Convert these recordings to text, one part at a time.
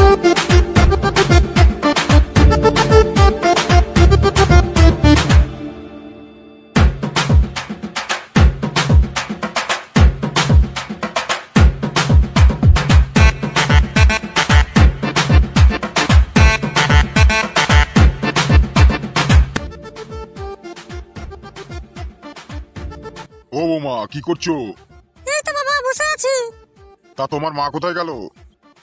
ও বৌমা, কি করছো? এই তো বাবা বসে আছি। তা তোমার মা কোথায় গেল?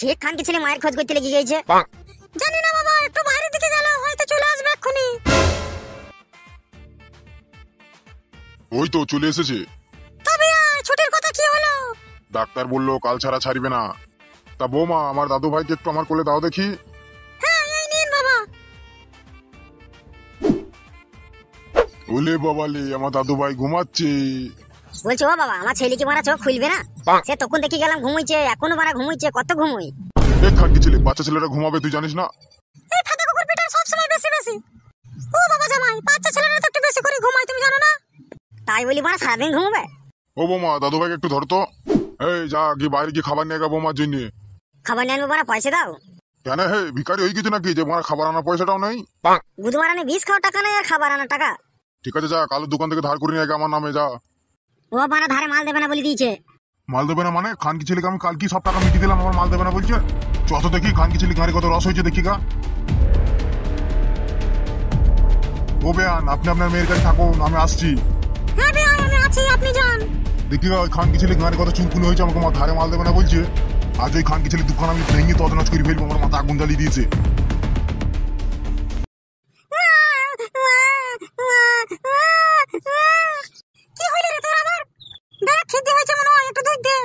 ঠিক খানকি ছেলে মায়ের খোঁজ করতে লেগে গেছে। জানি না বাবা, একটু বাইরের দিকে গেল, হয়তো চলে আসবে এক্ষুনি। ওই তো চলে এসেছে। তবে ছুটির কথা কি হলো? ডাক্তার বললো কাল ছাড়া ছাড়বে না। তা বৌমা, আমার দাদু ভাইকে একটু আমার কোলে দাও দেখি। হ্যাঁ, এই নিন বাবা। ওলে বাবালে, আমার দাদু ভাই ঘুমাচ্ছে। বলছো ও বাবা, আমার ছেলে কি মারা চোখ খুলবে না? সে তখন দেখি গেলাম ঘুমাইছে, এখনো মারা ঘুমাইছে, কত ঘুমোই। এক খানকি ছেলে, বাচ্চা ছেলেরা ঘুমাবে তুই জানিস না? এই ফাটা কুকুর পিটা সব সময় বেশি বেশি। ও বাবা জামাই, বাচ্চা ছেলেরা তো একটু বেশি করে ঘুমায়, তুমি জানো না? তাই বলি মারা সারাদিন ঘুমাবে? ও বৌমা, দাদু ভাইকে একটু ধরতো। এই যা, গিয়ে বাইরে গিয়ে খাবার নিয়ে গা বৌমার জন্য। খাবার নিয়ে আনবো মারা, পয়সা দাও। কেন হে, ভিখারি হয়ে গেছে নাকি যে মারা খাবার আনার পয়সাটাও নেই? গুদু মারানে বিষ খাওয়ার টাকা নেই আর খাবার আনার টাকা। ঠিক আছে, যা কালো দোকান থেকে ধার করে নিয়ে গা আমার নামে যা। ও মারা ধারে মাল দেবে না বলে দিয়েছে। মাল দেবে না মানে? খানকি ছেলেকে আমি কাল কি সব টাকা মিটিয়ে দিলাম, আমার মাল দেবে না বলছে? চত দেখি খানকি ছেলে গাড়ি কত রস হয়েছে দেখি গা। ও বেয়ান, আপনি আপনার মেয়ের কাছে থাকুন, আমি আসছি। হ্যাঁ বেয়ান, আমি আছি, আপনি যান। দেখি গা, ওই খানকি ছেলে গাড়ি কত চুলকুনি হয়েছে, আমাকে আমার ধারে মাল দেবে না বলছে। আজ ওই খানকি ছেলে দোকান আমি ভেঙে তদনাচ করে ফেলবো, আমার মাথা আগুন জ্বালিয়ে দিয়েছে। কি হইল রে তোর আবার? দেখ খিদে হয়েছে মনে হয়, একটু দুধ দে।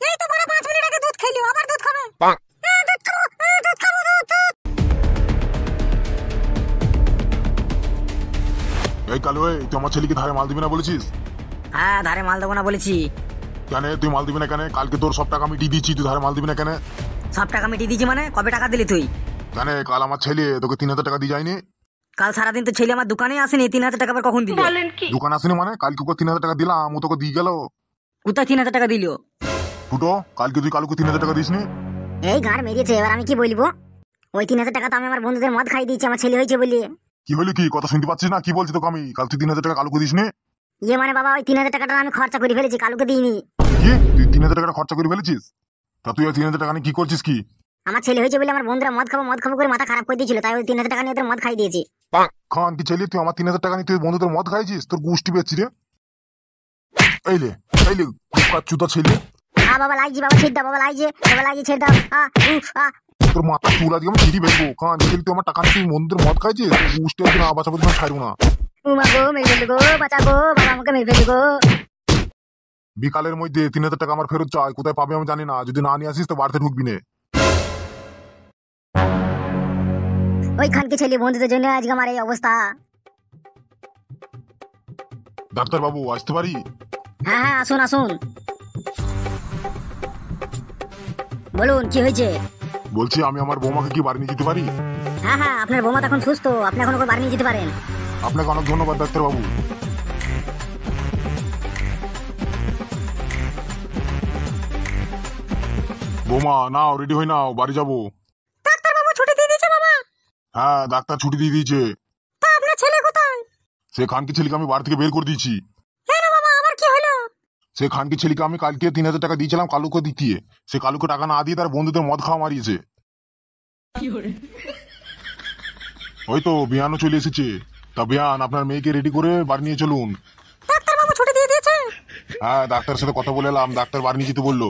এই তো বড় 5 মিনিট আগে দুধ খাইলি, আবার দুধ খাবে? দুধ খাবো, দুধ খাবো, দুধ। এই কালু, এই তুই আমার ছেলেকে ধারে মাল দিবি না বলেছিস? হ্যাঁ, ধারে মাল দেবো না বলেছি। কেন তুই মাল দিবি না কেন? কালকে তোর সব টাকা মিটিয়ে দিচ্ছি, তুই ধারে মাল দিবি না কেন? সব টাকা মিটিয়ে দিয়েছি মানে? কবে টাকা দিলি তুই? কেন কাল আমার ছেলে তোকে 3000 টাকা দিয়ে যায়নি? কাল সারাদিন তো ছেলে আমার দোকানে আসেনি, 3000 টাকা আবার কখন দিল? দোকান আসেনি মানে? কালকে ওকে 3000 টাকা দিলাম, ও তোকে দিয়ে গেল। কোথায় 3000 টাকা দিল? ফুটো, কালকে তুই কালুকে 3000 টাকা দিসনি? এই গাড় মেরেছে, এবার আমি কি বলবো? ওই 3000 টাকা তো আমি আমার বন্ধুদের মদ খাই দিয়েছি আমার ছেলে হয়েছে বলি। কি হলো কি? কথা শুনতে পাচ্ছিস না? কি বলছি তোকে আমি? কাল তুই 3000 টাকা কালুকে দিসনি? ইয়ে মানে বাবা, ওই 3000 টাকাটা আমি খরচা করে ফেলেছি, কালুকে দিইনি। কি তুই 3000 টাকা খরচা করে ফেলেছিস? তা তুই ওই 3000 টাকা নিয়ে কি করছিস কি? আমার ছেলে হয়েছে বলে আমার বন্ধুরা মদ খাবো করে মাথা খারাপ করে দিয়েছিল, তাই ওই 3000 টাকা নিয়ে ওদের মদ খাই দিয়েছি। খান কি ছেলে, তুই আমার 3000 টাকা নিয়ে তুই বন্ধুদের মদ খাইছিস? তোর গোষ্ঠী বেচছি রে। এইলে এইলে চুতা ছেলে। বাবা লাগছি, বাবা ছেড়ে দাও, বাবা লাগছে, বাবা লাগছে, ছেড়ে দাও। তোর মাথা চুল আজকে আমি ছিঁড়ি বেরবো। খান ছেলে, তুই আমার টাকা নিয়ে তুই বন্ধুদের মদ খাইছিস? গোষ্ঠী না বাঁচাবো, তুমি ছাড়বো না। উমা গো, মেরে ফেলবে গো, বাঁচা গো, বাবা আমাকে মেরে ফেলবে গো। বিকালের মধ্যে 3000 টাকা আমার ফেরত চাই, কোথায় পাবে আমি জানি না। যদি না নিয়ে আসিস তো বাড়িতে ঢুকবি না। ওই খানকে ছেলে বন্ধুদের জন্য আজকে আমার এই অবস্থা। ডাক্তার বাবু, আসতে পারি? হ্যাঁ হ্যাঁ, আসুন আসুন, বলুন কি হয়েছে? বলছি আমি আমার বৌমাকে কি বাড়ি নিয়ে যেতে পারি? হ্যাঁ হ্যাঁ, আপনার বৌমা এখন সুস্থ, আপনি এখন ওকে বাড়ি নিয়ে যেতে পারেন। আপনাকে অনেক ধন্যবাদ ডাক্তার বাবু। বৌমা নাও, রেডি হয়ে নাও, বাড়ি যাবো। ডাক্তার বাবু ছুটি দিয়ে দিয়েছে বাবা? হ্যাঁ, ডাক্তার ছুটি দিয়ে দিয়েছে। তা আপনার ছেলে কোথায়? সে খানকি ছেলেকে আমি বাড়ি থেকে বের করে দিয়েছি। কেন বাবা, আবার কি হলো? সে খানকি ছেলেকে আমি কালকে 3000 টাকা দিয়েছিলাম কালুকে দিতে। সে কালুকে টাকা না দিয়ে তার বন্ধুদের মদ খাওয়া মারিয়েছে। ওই তো বিয়ানও চলে এসেছে। তা বিয়ান, আপনার মেয়েকে রেডি করে বাড়ি নিয়ে চলুন। ডাক্তার বাবু ছুটি দিয়ে দিয়েছে? হ্যাঁ, ডাক্তারের সাথে কথা বলে এলাম, ডাক্তার বাড়ি নিয়ে যেতে বললো।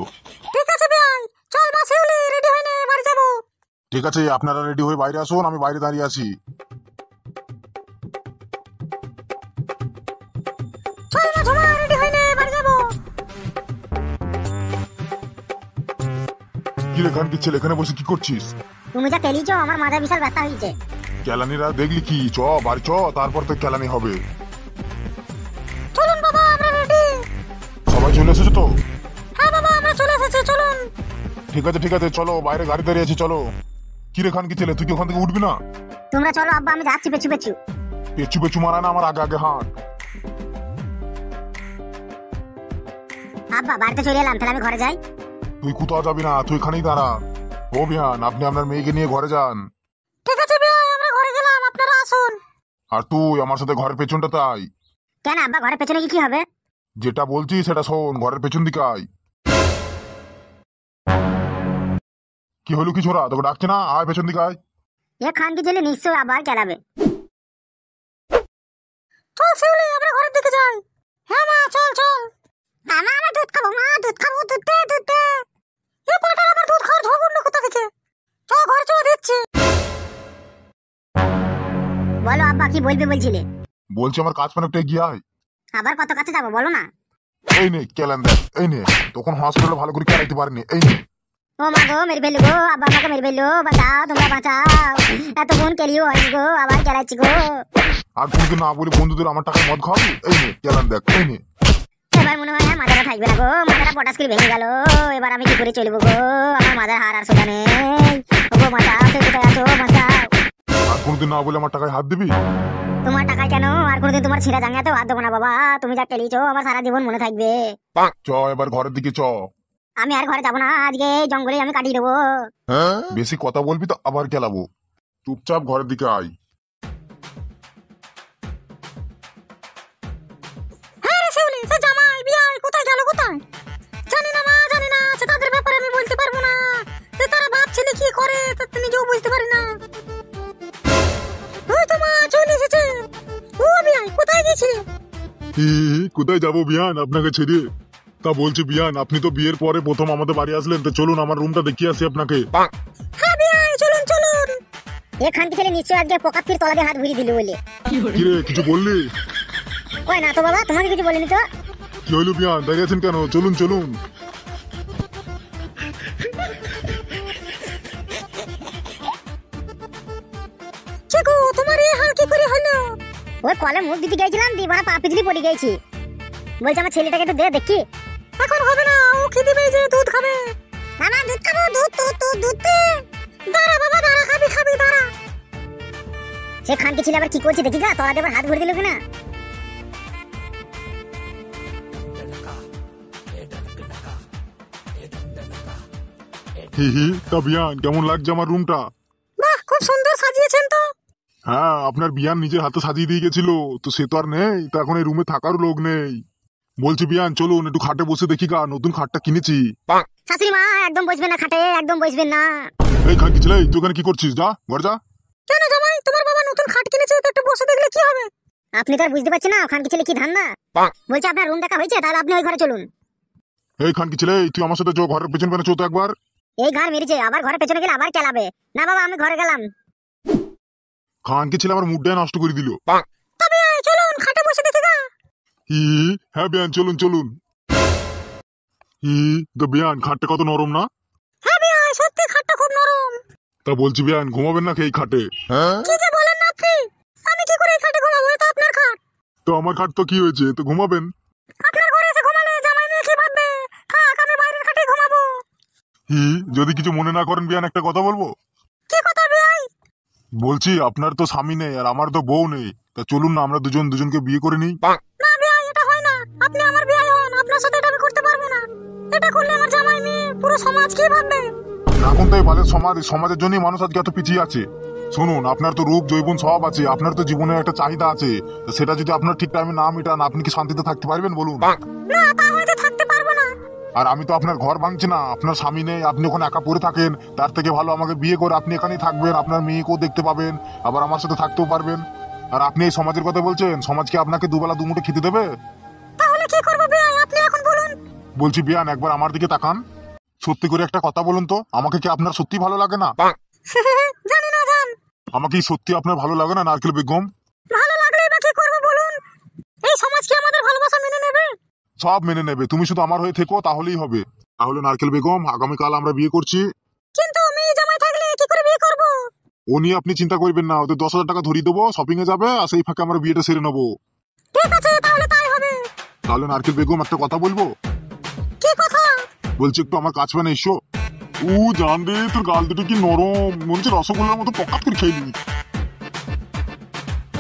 ঠিক আছে বিয়ান, চল বাসে উলি, রেডি হয়ে নে, বাড়ি যাবো। ঠিক আছে, আপনারা রেডি হয়ে বাইরে আসুন, আমি বাইরে দাঁড়িয়ে আছি। চল না ঝুমা, রেডি হয়ে নে, বাড়ি যাবো। কি রে খানকি ছেলে, এখানে বসে কি করছিস? তুমি যা তেলিছো, আমার মাথা বিশাল ব্যথা হয়েছে। কেলানিরা দেখলি কি? চ বাড়ি চ, তারপর তো কেলানি হবে। চলুন বাবা, আমরা রেডি। সবাই চলে এসেছো তো? হ্যাঁ বাবা, আমরা চলে এসেছি, চলুন। ঠিক আছে ঠিক আছে, চলো, বাইরে গাড়ি দাঁড়িয়ে আছে, চলো। কি রে খানকি ছেলে, তুই কি ওখান থেকে উঠবি না? তোমরা চলো আব্বা, আমি যাচ্ছি পেছু পেছু। পেছু পেছু মারা না, আমার আগে আগে হাঁট। আব্বা বাড়িতে চলে এলাম, তাহলে আমি ঘরে যাই। তুই কোথাও যাবি না, তুই এখানেই দাঁড়া। ও বিহান, আপনি আপনার মেয়েকে নিয়ে ঘরে যান। ঠিক আছে বিয়াই, আমরা ঘরে গেলাম, আপনারা আসুন। আর তুই আমার সাথে ঘরের পেছনটা তাই। কেন আব্বা, ঘরের পেছনে কি হবে? যেটা বলছি সেটা শোন, ঘরের পেছন দিকে আয়। কি হলো কি ছোড়া, তোকে ডাকছে না? আয় পেছন দিকে আয়। এ খানকি ছেলে নিশ্চয়ই আবার খেলাবে। চল শিউলি, আমরা ঘরের দিকে যাই। হ্যাঁ মা, চল চল। মা, আমরা দুধ খাবো, মা দুধ খাবো, দুধ দে দুধ দে। এ পোলাটা আবার দুধ খাওয়ার ঝগড় না কোথা থেকে? চল ঘরে চল, দিচ্ছি। বলো আব্বা, কি বলবে বলছিলে? বলছি আমার কাজ পান একটা এগিয়ে আয়। আবার কত কাছে যাবো বলো না। এই নে কেলেন দেখ, এই নে। তখন হসপিটালে ভালো করে কেলাইতে পারিনি, এই নে। ও মা গো, মেরে ফেললো গো, আব্বা আমাকে মেরে ফেললো, বাঁচাও তোমরা বাঁচাও। এতক্ষণ কেলিও হয়নি গো, আবার কেলাচ্ছি গো। আর কোনদিন না বলি বন্ধুদের আমার টাকায় মদ খাওয়াবি, এই নে কেলেন দেখ, এই নে। এবার মনে হয় মাথাটা থাকবে না গো, মাথাটা পটাশ করে ভেঙে গেল। এবার আমি কি করে চলবো গো, আমার মাথার হার আর সোজা নেই। ও গো বাঁচাও, তুই কোথায় আছো, বাঁচাও। আর কোনদিন না বলে আমার টাকায় হাত দিবি? তোমার টাকায় কেন, আর কোনোদিন তোমার ছিঁড়া জাঙ্গাতেও হাত দেবো না বাবা। তুমি যা কেলিয়েছো আমার সারা জীবন মনে থাকবে। চ এবার ঘরের দিকে চ। আমি আর ঘরে যাবো না, আজকে এই জঙ্গলে আমি কাটিয়ে দেবো। বেশি কথা বলবি তো আবার কেলাবো। চুপচাপ ঘরের দিকে আয়। হ্যাঁ রে শিউলি, সে জামাই বিয়াই কোথায় গেল, কোথায় জানি না মা, জানি না। সে তাদের ব্যাপারে আমি বলতে পারবো না। সে তারা ভাবছিলে কি করে তা নিজেও বুঝতে পারি না। ওই তো মা চলে এসেছে। ও বিয়াই, কোথায় গেছিলে? কোথায় যাবো বিয়ান আপনাকে ছেড়ে? তা বলছি বিয়ান, আপনি তো বিয়ের পরে প্রথম আমাদের বাড়ি আসলেন, তো চলুন আমার রুমটা দেখিয়ে আসি আপনাকে। হ্যাঁ বিয়াই, চলুন চলুন। এখান থেকে নিশ্চয় আজকে পোকাতির তলা দিয়ে হাত ঘুরিয়ে দিল বলে। কিরে কিছু বললি? কই না তো বাবা, তোমাকে কিছু বলিনি তো। কি হইলো বিয়ান, দাঁড়িয়ে আছেন কেন? চলুন চলুন। চিকু, তোমার এই হাল কি করে হলো? ওই কলে মুখ দিতে গেছিলাম, দি বাবা পা পিছলি পড়ে গেছি। বলছি আমার ছেলেটাকে একটু দে দেখি। এখন হবে না, ও খেতে পেয়েছে, দুধ খাবে। না না, দুধ খাবো, দুধ দুধ দুধ দুধ দে। দাঁড়া বাবা দাঁড়া, খাবি খাবি দাঁড়া। সে খানকি ছেলে আবার কি করছে দেখি গা, তলা দিয়ে হাত ভরে দিল কিনা। তা বিয়ান কেমন লাগছে আমার রুমটা? বাহ, খুব সুন্দর সাজিয়েছেন তো। হ্যাঁ, আপনার বিয়ান নিজের হাতে সাজিয়ে দিয়ে গেছিল, তো সে তো আর নেই, তো এখন এই রুমে থাকার লোক নেই। বলছি বিয়ান চলুন একটু খাটে বসে দেখি গা, নতুন খাটটা কিনেছি। শাশুড়ি মা, একদম বসবেন না খাটে, একদম বসবেন না। এই খানকি ছেলে, তুই ওখানে কি করছিস? যা ঘর যা। কেন জামাই, তোমার বাবা নতুন খাট কিনেছে, তো একটু বসে দেখলে কি হবে? আপনি তো আর বুঝতে পারছেন না খানকি ছেলে কি ধান্দা। বলছে আপনার রুম দেখা হয়েছে, তাহলে আপনি ওই ঘরে চলুন। এই খানকি ছেলে, তুই আমার সাথে ঘরের পেছন পেছনে চলতো একবার। এই ঘর মেরেছে, আবার ঘরের পেছনে গেলে আবার চালাবে না। বাবা আমি ঘরে গেলাম। খানকি ছেলে আমার মুডটাই নষ্ট করে দিল। তবে চলুন খাটে বসে দেখি গা। হ্যাঁ বিয়ান চলুন চলুন। তো বিয়ান খাটটা কত নরম না? হ্যাঁ ভাই, সত্যি খাটটা খুব নরম। তা বলছি বিয়ান ঘুমাবেন নাকি এই খাটে? কি যে বলেন না আপনি, আমি কি করে এই খাটে ঘুমাবো? এটা আপনার খাট। তো আমার খাট তো কি হয়েছে, তো ঘুমাবেন। আপনার ঘরে এসে ঘুমালে জামাই মেয়ে কি ভাববে? থাক, আমি বাইরের খাটে ঘুমাবো। যদি কিছু মনে না করেন বিয়ান, একটা কথা বলবো। কি কথা ভাই? বলছি আপনার তো স্বামী নেই আর আমার তো বউ নেই, তা চলুন না আমরা দুজন দুজনকে বিয়ে করে নিই। না ভাই, এটা হয় না। আপনি আমার বিয়ে হন, আপনার সাথে এটা আমি করতে পারবো না। এটা করলে আমার জামাই মেয়ে পুরো সমাজ কি ভাববে? এখন তো এই বালের সমাজের জন্যই মানুষ আজকে এত পিছিয়ে আছে। শুনুন, আপনার তো রূপ যৌবন সব আছে, আপনার তো জীবনে একটা চাহিদা আছে, তো সেটা যদি আপনার ঠিক টাইমে না মেটান, আপনি কি শান্তিতে থাকতে পারবেন বলুন? না, তা হয়তো থাকতে পারবো না। আর আমি তো আপনার ঘর ভাঙছি না, আপনার স্বামী নেই, আপনি ওখানে একা পড়ে থাকেন, তার থেকে ভালো আমাকে বিয়ে করে আপনি এখানেই থাকবেন, আপনার মেয়েকেও দেখতে পাবেন, আবার আমার সাথে থাকতেও পারবেন। আর আপনি এই সমাজের কথা বলছেন, সমাজ কি আপনাকে দুবেলা দুমুঠো খেতে দেবে? তাহলে কি করবো ভাই, আপনি এখন বলুন। বলছি বিয়ান একবার আমার দিকে তাকান, সত্যি করে একটা কথা বলুন তো, আমাকে কি আপনার সত্যি ভালো লাগে না? জানি না জান। আমাকে কি সত্যি আপনার ভালো লাগে না নারকেল বেগম? ভালো লাগলেই বা কি করবো বলুন? এই সমাজ কি আমাদের ভালোবাসা মেনে নেবে? সব মেনে নেবে, তুমি শুধু আমার হয়ে থেকো তাহলেই হবে। তাহলে নারকেল বেগম, আগামীকাল আমরা বিয়ে করছি। কিন্তু মেয়ে জামাই থাকলে কি করে বিয়ে করবো? ও নিয়ে আপনি চিন্তা করবেন না, ওদের 10,000 টাকা ধরিয়ে দেবো, শপিং এ যাবে, আর সেই ফাঁকে আমরা বিয়েটা সেরে নেবো। ঠিক আছে, তাহলে তাই হবে। তাহলে নারকেল বেগম একটা কথা বলবো। কি কথা? বলছি একটু আমার কাছে এসো। জান রে, তোর গাল দুটো কি নরম, মনে হচ্ছে রসগোল্লার মতো পকাত করে খেয়ে নিবি।